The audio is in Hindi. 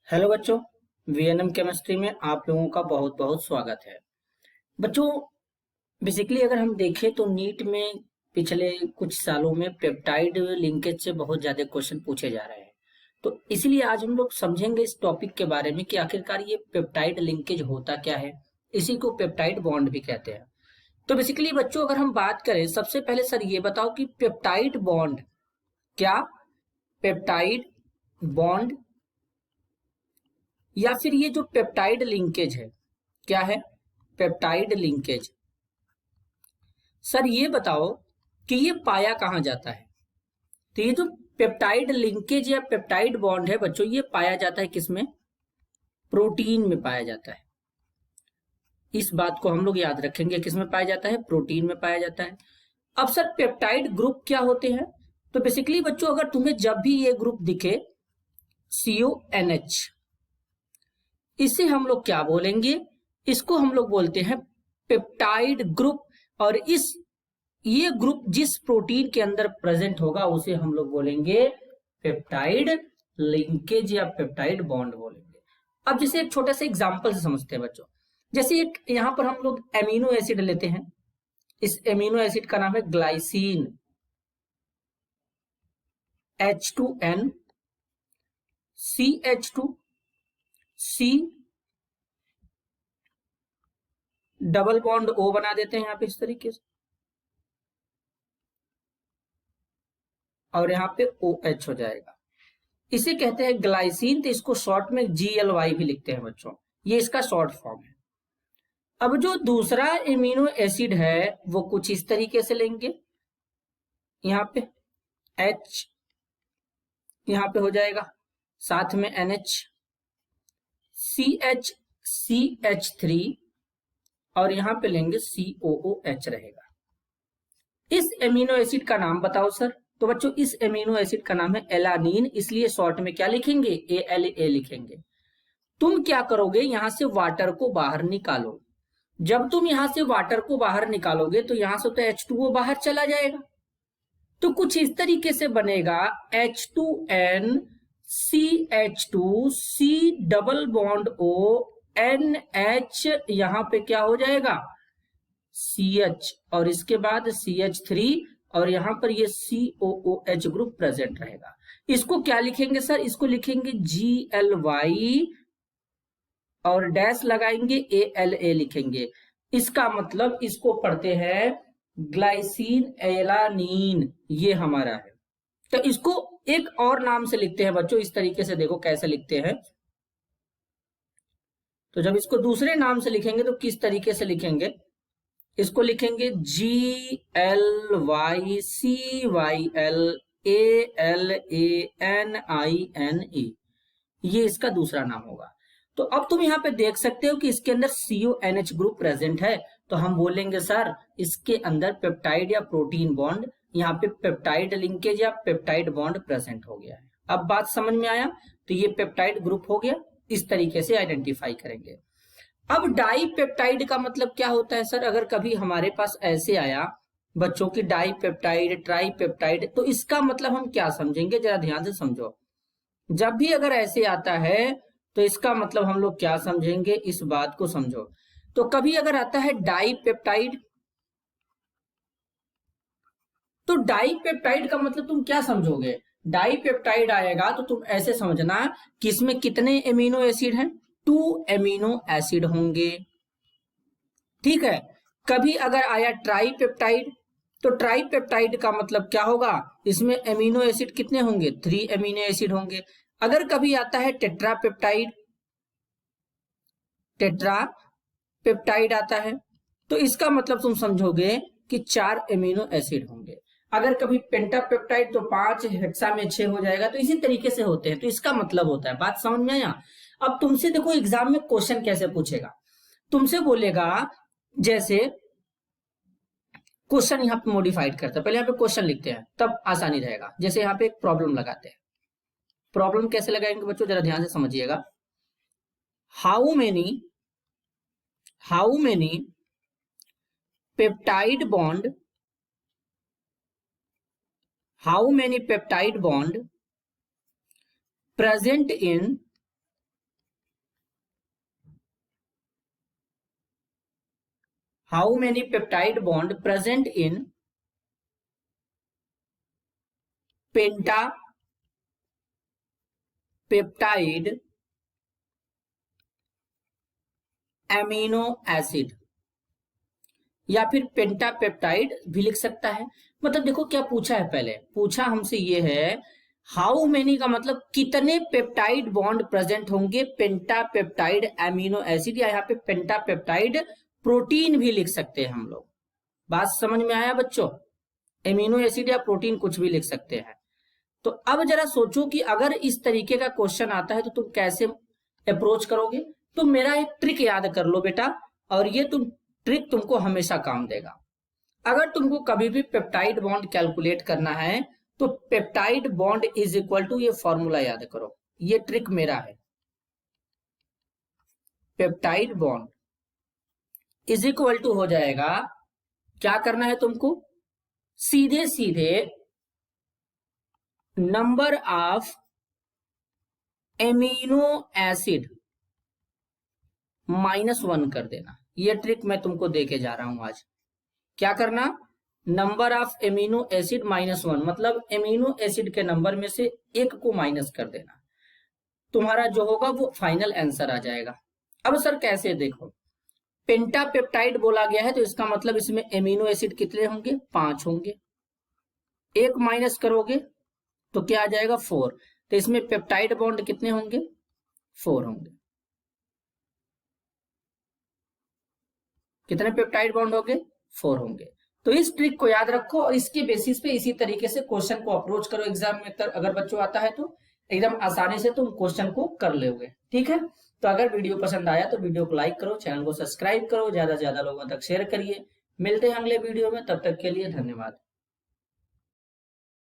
हेलो बच्चों, वीएनएम केमिस्ट्री में आप लोगों का बहुत बहुत स्वागत है। बच्चों, बेसिकली अगर हम देखें तो नीट में पिछले कुछ सालों में पेप्टाइड लिंकेज से बहुत ज्यादा क्वेश्चन पूछे जा रहे हैं। तो इसलिए आज हम लोग समझेंगे इस टॉपिक के बारे में कि आखिरकार ये पेप्टाइड लिंकेज होता क्या है। इसी को पेप्टाइड बॉन्ड भी कहते हैं। तो बेसिकली बच्चों, अगर हम बात करें, सबसे पहले सर ये बताओ कि पेप्टाइड बॉन्ड क्या, पेप्टाइड बॉन्ड या फिर ये जो पेप्टाइड लिंकेज है क्या है, पेप्टाइड लिंकेज। सर ये बताओ कि ये पाया कहां जाता है। तो ये जो पेप्टाइड लिंकेज या पेप्टाइड बॉन्ड है बच्चों, ये पाया जाता है किसमें? प्रोटीन में पाया जाता है। इस बात को हम लोग याद रखेंगे, किसमें पाया जाता है? प्रोटीन में पाया जाता है। अब सर पेप्टाइड ग्रुप क्या होते हैं? तो बेसिकली बच्चों, अगर तुम्हें जब भी ये ग्रुप दिखे CONH, इसे हम लोग क्या बोलेंगे? इसको हम लोग बोलते हैं पेप्टाइड ग्रुप। और ये ग्रुप जिस प्रोटीन के अंदर प्रेजेंट होगा उसे हम लोग बोलेंगे पेप्टाइड लिंकेज या पेप्टाइड बॉन्ड बोलेंगे। अब जैसे एक छोटा सा एग्जांपल से समझते हैं बच्चों। जैसे एक यहां पर हम लोग एमिनो एसिड लेते हैं। इस एमिनो एसिड का नाम है glycine H2N CH2 C double bond O बना देते हैं यहां पे इस तरीके से, और यहाँ पे OH हो जाएगा। इसे कहते हैं ग्लाइसिन। तो इसको शॉर्ट में GLY भी लिखते हैं बच्चों, ये इसका शॉर्ट फॉर्म है। अब जो दूसरा एमिनो एसिड है वो कुछ इस तरीके से लेंगे, यहाँ पे H यहाँ पे हो जाएगा, साथ में NH CH CH3 और यहाँ पे लेंगे COOH रहेगा। इस एमिनो एसिड का नाम बताओ सर। तो बच्चों, इस एमिनो एसिड का नाम है एलानीन, इसलिए शॉर्ट में क्या लिखेंगे? ALA लिखेंगे। तुम क्या करोगे, यहां से वाटर को बाहर निकालो। जब तुम यहां से वाटर को बाहर निकालोगे तो यहां से तो H2O बाहर चला जाएगा। तो कुछ इस तरीके से बनेगा H2N CH2 C double bond O NH, यहां पे क्या हो जाएगा? CH, और इसके बाद CH3, और यहां पर ये COOH ग्रुप प्रेजेंट रहेगा। इसको क्या लिखेंगे सर? इसको लिखेंगे GLY और डैश लगाएंगे ALA लिखेंगे। इसका मतलब इसको पढ़ते हैं ग्लाइसिन एलानीन, ये हमारा है। तो इसको एक और नाम से लिखते हैं बच्चों, इस तरीके से देखो कैसे लिखते हैं। तो जब इसको दूसरे नाम से लिखेंगे तो किस तरीके से लिखेंगे? इसको लिखेंगे GLYCYLALANINE, ये इसका दूसरा नाम होगा। तो अब तुम यहाँ पे देख सकते हो कि इसके अंदर CONH ग्रुप प्रेजेंट है। तो हम बोलेंगे सर इसके अंदर पेप्टाइड या प्रोटीन बॉन्ड, यहाँ पे पेप्टाइड लिंकेज या पेप्टाइड बॉन्ड प्रेजेंट हो गया है। अब बात समझ में आया? तो ये पेप्टाइड ग्रुप हो गया, इस तरीके से आइडेंटिफाई करेंगे। अब डाई पेप्टाइड का मतलब क्या होता है सर? अगर कभी हमारे पास ऐसे आया बच्चों की डाई पेप्टाइड, ट्राई पेप्टाइड, तो इसका मतलब हम क्या समझेंगे, जरा ध्यान से समझो। जब भी अगर ऐसे आता है तो इसका मतलब हम लोग क्या समझेंगे, इस बात को समझो। तो कभी अगर आता है डाई पेप्टाइड, तो डाई पेप्टाइड का मतलब तुम क्या समझोगे? डाई पेप्टाइड आएगा तो तुम ऐसे समझना कि इसमें कितने एमिनो एसिड हैं? 2 एमिनो एसिड होंगे, ठीक है। कभी अगर आया ट्राई पेप्टाइड, तो ट्राई पेप्टाइड का मतलब क्या होगा? इसमें एमिनो एसिड कितने होंगे? 3 एमिनो एसिड होंगे। अगर कभी आता है टेट्रा पेप्टाइड, टेट्रा पेप्टाइड आता है, तो इसका मतलब तुम समझोगे कि 4 एमिनो एसिड होंगे। अगर कभी पेंटा पेप्टाइड तो 5, हेक्सा में 6 हो जाएगा। तो इसी तरीके से होते हैं। तो इसका मतलब होता है, बात समझ में आया? अब तुमसे देखो एग्जाम में क्वेश्चन कैसे पूछेगा। तुमसे बोलेगा, जैसे क्वेश्चन यहाँ पे मॉडिफाइड करते हैं, पहले यहाँ पे क्वेश्चन लिखते हैं तब आसानी रहेगा। जैसे यहाँ पे एक प्रॉब्लम लगाते हैं। प्रॉब्लम कैसे लगाएंगे बच्चों, जरा ध्यान से समझिएगा। How many peptide bond, how many peptide bond present in how many peptide bond present in penta peptide amino acid, या फिर पेंटापेप्टाइड भी लिख सकता है। मतलब देखो क्या पूछा है, पहले पूछा हमसे ये है हाउ मेनी का मतलब कितने पेप्टाइड बॉन्ड प्रेजेंट होंगे पेंटापेप्टाइड एमिनो एसिड, या यहाँ पे पेंटापेप्टाइड प्रोटीन भी लिख सकते हैं हम लोग। बात समझ में आया बच्चों? एमिनो एसिड या प्रोटीन कुछ भी लिख सकते हैं। तो अब जरा सोचो कि अगर इस तरीके का क्वेश्चन आता है तो तुम कैसे अप्रोच करोगे। तो मेरा एक ट्रिक याद कर लो बेटा, और ये ट्रिक तुमको हमेशा काम देगा। अगर तुमको कभी भी पेप्टाइड बॉन्ड कैलकुलेट करना है तो peptide bond is equal to, ये फॉर्मूला याद करो, ये ट्रिक मेरा है। Peptide bond is equal to हो जाएगा, क्या करना है तुमको, सीधे सीधे नंबर ऑफ एमिनो एसिड -1 कर देना। ये ट्रिक मैं तुमको देके जा रहा हूं आज। क्या करना, नंबर ऑफ एमिनो एसिड -1, मतलब एमिनो एसिड के नंबर में से एक को माइनस कर देना। तुम्हारा जो होगा वो फाइनल आंसर आ जाएगा। अब सर कैसे, देखो पेंटापेप्टाइड बोला गया है तो इसका मतलब इसमें एमिनो एसिड कितने होंगे, 5 होंगे। एक माइनस करोगे तो क्या आ जाएगा, 4। तो इसमें पेप्टाइड बॉन्ड कितने होंगे, 4 होंगे। कितने पेप्टाइड बॉन्ड होंगे, 4 होंगे। तो इस ट्रिक को याद रखो और इसके बेसिस पे इसी तरीके से क्वेश्चन को अप्रोच करो एग्जाम में। अगर बच्चों आता है तो एकदम आसानी से तुम क्वेश्चन को कर लोगे। ठीक है, तो अगर वीडियो पसंद आया तो वीडियो को लाइक करो, चैनल को सब्सक्राइब करो, ज्यादा से ज्यादा लोगों तक शेयर करिए। मिलते हैं अगले वीडियो में, तब तक के लिए धन्यवाद।